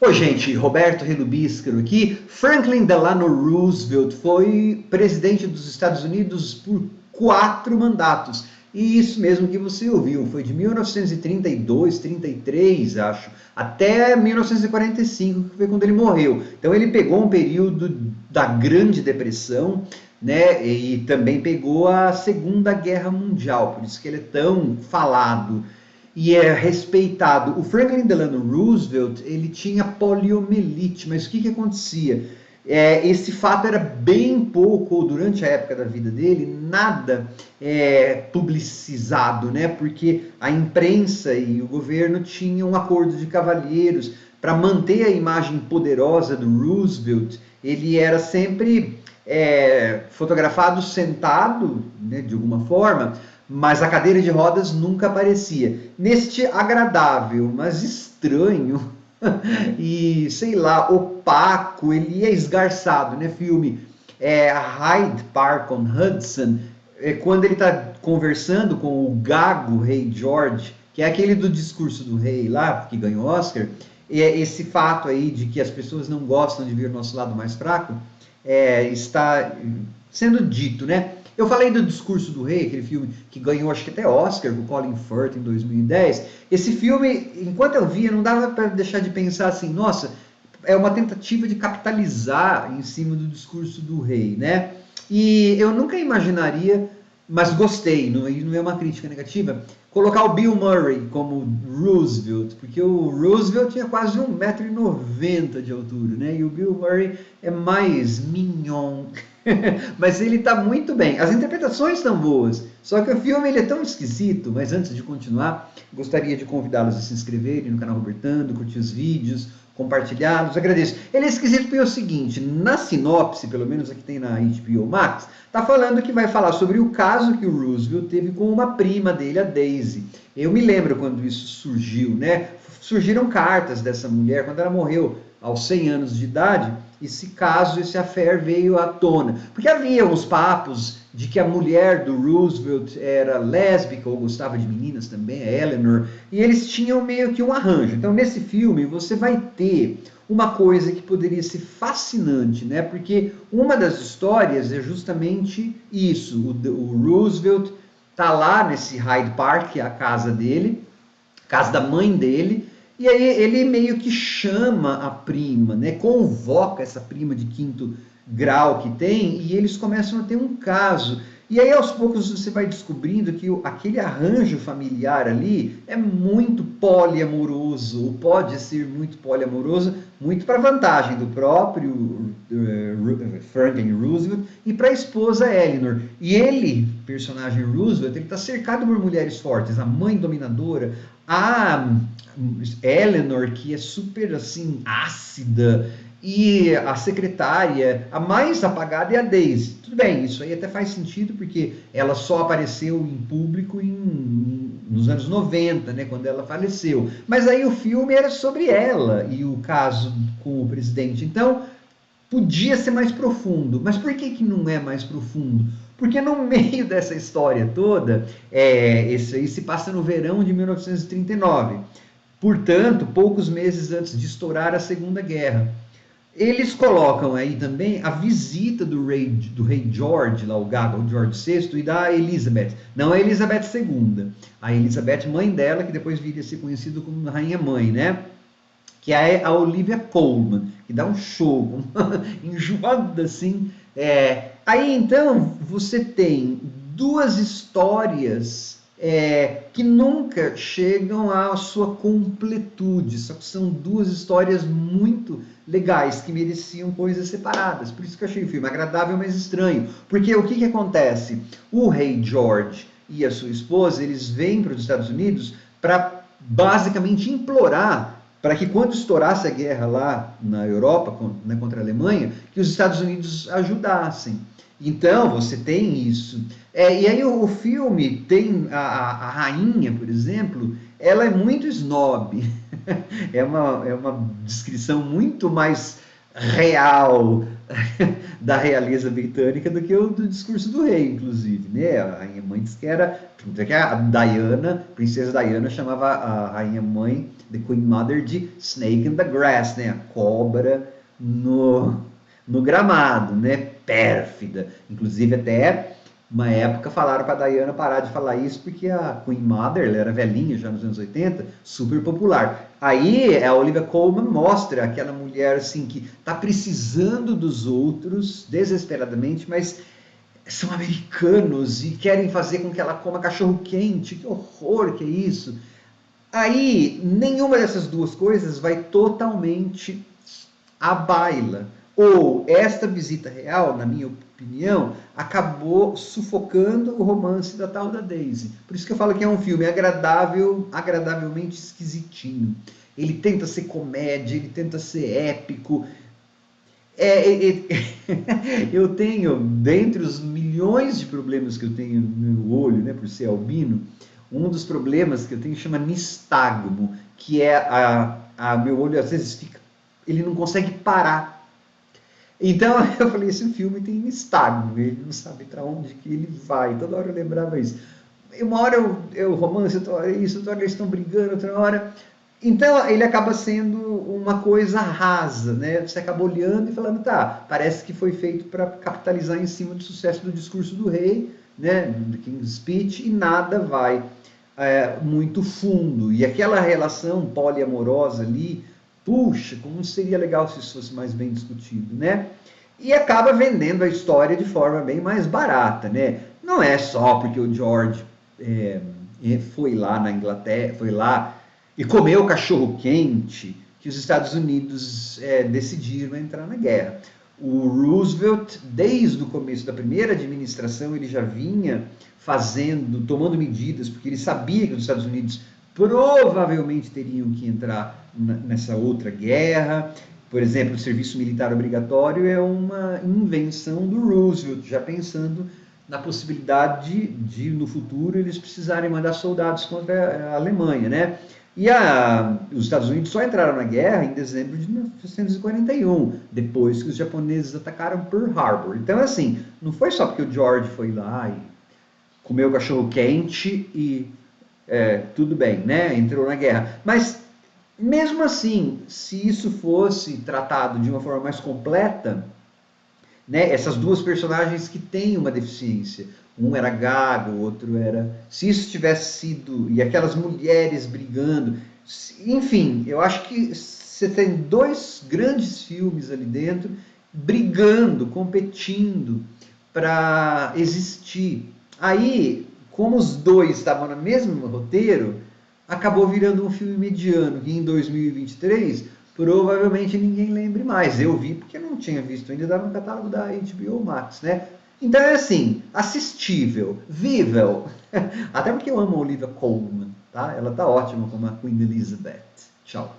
Oi, gente, Roberto Relubíscaro aqui. Franklin Delano Roosevelt foi presidente dos Estados Unidos por 4 mandatos. E isso mesmo que você ouviu, foi de 1932, 33, acho, até 1945, que foi quando ele morreu. Então ele pegou um período da Grande Depressão, né, e também pegou a Segunda Guerra Mundial, por isso que ele é tão falado e é respeitado. O Franklin Delano Roosevelt, ele tinha poliomielite, mas o que acontecia? Esse fato era bem pouco, ou durante a época da vida dele, nada publicizado, né? Porque a imprensa e o governo tinham um acordo de cavalheiros para manter a imagem poderosa do Roosevelt. Ele era sempre fotografado sentado, né, de alguma forma, mas a cadeira de rodas nunca aparecia. Neste agradável, mas estranho e, sei lá, opaco, ele é esgarçado, né? Filme Hyde Park on Hudson, quando ele está conversando com o gago Rei George, que é aquele do discurso do rei lá, que ganhou Oscar, esse fato aí de que as pessoas não gostam de ver o nosso lado mais fraco, está sendo dito, né? Eu falei do Discurso do Rei, aquele filme que ganhou, acho que até Oscar, com Colin Firth em 2010. Esse filme, enquanto eu via, não dava para deixar de pensar assim, nossa, é uma tentativa de capitalizar em cima do Discurso do Rei, né? E eu nunca imaginaria, mas gostei, não é uma crítica negativa, colocar o Bill Murray como Roosevelt, porque o Roosevelt tinha quase 1,90 m de altura, né? E o Bill Murray é mais mignon. Mas ele está muito bem. As interpretações estão boas. Só que o filme ele é tão esquisito. Mas antes de continuar, gostaria de convidá-los a se inscreverem no canal Robertando, curtir os vídeos, compartilhá-los. Agradeço. Ele é esquisito porque é o seguinte: na sinopse, pelo menos aqui tem na HBO Max, tá falando que vai falar sobre o caso que o Roosevelt teve com uma prima dele, a Daisy. Eu me lembro quando isso surgiu, né? Surgiram cartas dessa mulher quando ela morreu aos 100 anos de idade. Esse caso, esse affair veio à tona. Porque havia uns papos de que a mulher do Roosevelt era lésbica ou gostava de meninas também, a Eleanor, e eles tinham meio que um arranjo. Então, nesse filme, você vai ter uma coisa que poderia ser fascinante, né? Porque uma das histórias é justamente isso. O Roosevelt tá lá nesse Hyde Park, que é a casa dele, casa da mãe dele, e aí ele meio que chama a prima, né? Convoca essa prima de quinto grau que tem, e eles começam a ter um caso. E aí aos poucos você vai descobrindo que aquele arranjo familiar ali é muito poliamoroso, ou pode ser muito poliamoroso, muito para vantagem do próprio Franklin Roosevelt e para a esposa Eleanor. E ele, personagem Roosevelt, ele está cercado por mulheres fortes, a mãe dominadora, a Eleanor, que é super assim ácida, e a secretária, a mais apagada é a Daisy. Tudo bem, isso aí até faz sentido, porque ela só apareceu em público nos anos 90, né, quando ela faleceu. Mas aí o filme era sobre ela e o caso com o presidente. Então, podia ser mais profundo. Mas por que não é mais profundo? Porque no meio dessa história toda, isso aí se passa no verão de 1939. Portanto, poucos meses antes de estourar a Segunda Guerra. Eles colocam aí também a visita do rei George, lá o gago, o George VI, e da Elizabeth. Não a Elizabeth II, a Elizabeth mãe dela, que depois viria a ser conhecida como Rainha Mãe, né? Que é a Olivia Colman, que dá um show, enjoada assim. Aí então você tem duas histórias que nunca chegam à sua completude, só que são duas histórias muito legais, que mereciam coisas separadas. Por isso que eu achei o filme agradável, mas estranho. Porque o que acontece? O rei George e a sua esposa, eles vêm para os Estados Unidos para basicamente implorar para que quando estourasse a guerra lá na Europa, né, contra a Alemanha, que os Estados Unidos ajudassem. Então, você tem isso. E aí o filme tem a rainha, por exemplo, ela é muito snob. É uma descrição muito mais real da realeza britânica do que o do discurso do rei, inclusive, né? A rainha mãe disse que era, tanto é que a Diana, princesa Diana, chamava a rainha mãe, the Queen Mother, de Snake in the Grass, né? A cobra no gramado, né? Pérfida. Inclusive até uma época falaram para a Diana parar de falar isso porque a Queen Mother, ela era velhinha já nos anos 80, super popular. Aí a Olivia Colman mostra aquela mulher assim que está precisando dos outros desesperadamente, mas são americanos e querem fazer com que ela coma cachorro quente. Que horror que é isso! Aí nenhuma dessas duas coisas vai totalmente à baila. Ou esta visita real, na minha opinião, acabou sufocando o romance da tal da Daisy. Por isso que eu falo que é um filme agradável, agradavelmente esquisitinho. Ele tenta ser comédia, ele tenta ser épico. Eu tenho, dentre os milhões de problemas que eu tenho no meu olho, né, por ser albino, um dos problemas que eu tenho chama nistagmo, que é meu olho às vezes fica, ele não consegue parar. Então eu falei, esse filme tem nistagmo, ele não sabe para onde que ele vai. Toda hora eu lembrava isso. E uma hora eu romance, outra hora isso, outra hora eles estão brigando, outra hora. Então ele acaba sendo uma coisa rasa, né? Você acaba olhando e falando, tá, parece que foi feito para capitalizar em cima do sucesso do discurso do rei, né? Do King's Speech, e nada vai muito fundo. E aquela relação poliamorosa ali, puxa, como seria legal se isso fosse mais bem discutido, né? E acaba vendendo a história de forma bem mais barata, né? Não é só porque o George foi lá na Inglaterra, foi lá e comeu cachorro quente que os Estados Unidos decidiram entrar na guerra. O Roosevelt, desde o começo da primeira administração, ele já vinha tomando medidas, porque ele sabia que os Estados Unidos provavelmente teriam que entrar nessa outra guerra. Por exemplo, o serviço militar obrigatório é uma invenção do Roosevelt, já pensando na possibilidade de no futuro, eles precisarem mandar soldados contra a Alemanha, né? E os Estados Unidos só entraram na guerra em dezembro de 1941, depois que os japoneses atacaram Pearl Harbor. Então, assim, não foi só porque o George foi lá e comeu cachorro quente e tudo bem, né? Entrou na guerra. Mas, mesmo assim, se isso fosse tratado de uma forma mais completa, né? Essas duas personagens que têm uma deficiência, um era gago, o outro era... Se isso tivesse sido... E aquelas mulheres brigando... Enfim, eu acho que você tem dois grandes filmes ali dentro brigando, competindo para existir. Aí, como os dois estavam no mesmo roteiro, acabou virando um filme mediano, que em 2023 provavelmente ninguém lembre mais. Eu vi porque não tinha visto ainda, estava no catálogo da HBO Max, né? Então é assim, assistível, vível. Até porque eu amo a Olivia Colman, tá? Ela tá ótima como a Queen Elizabeth. Tchau.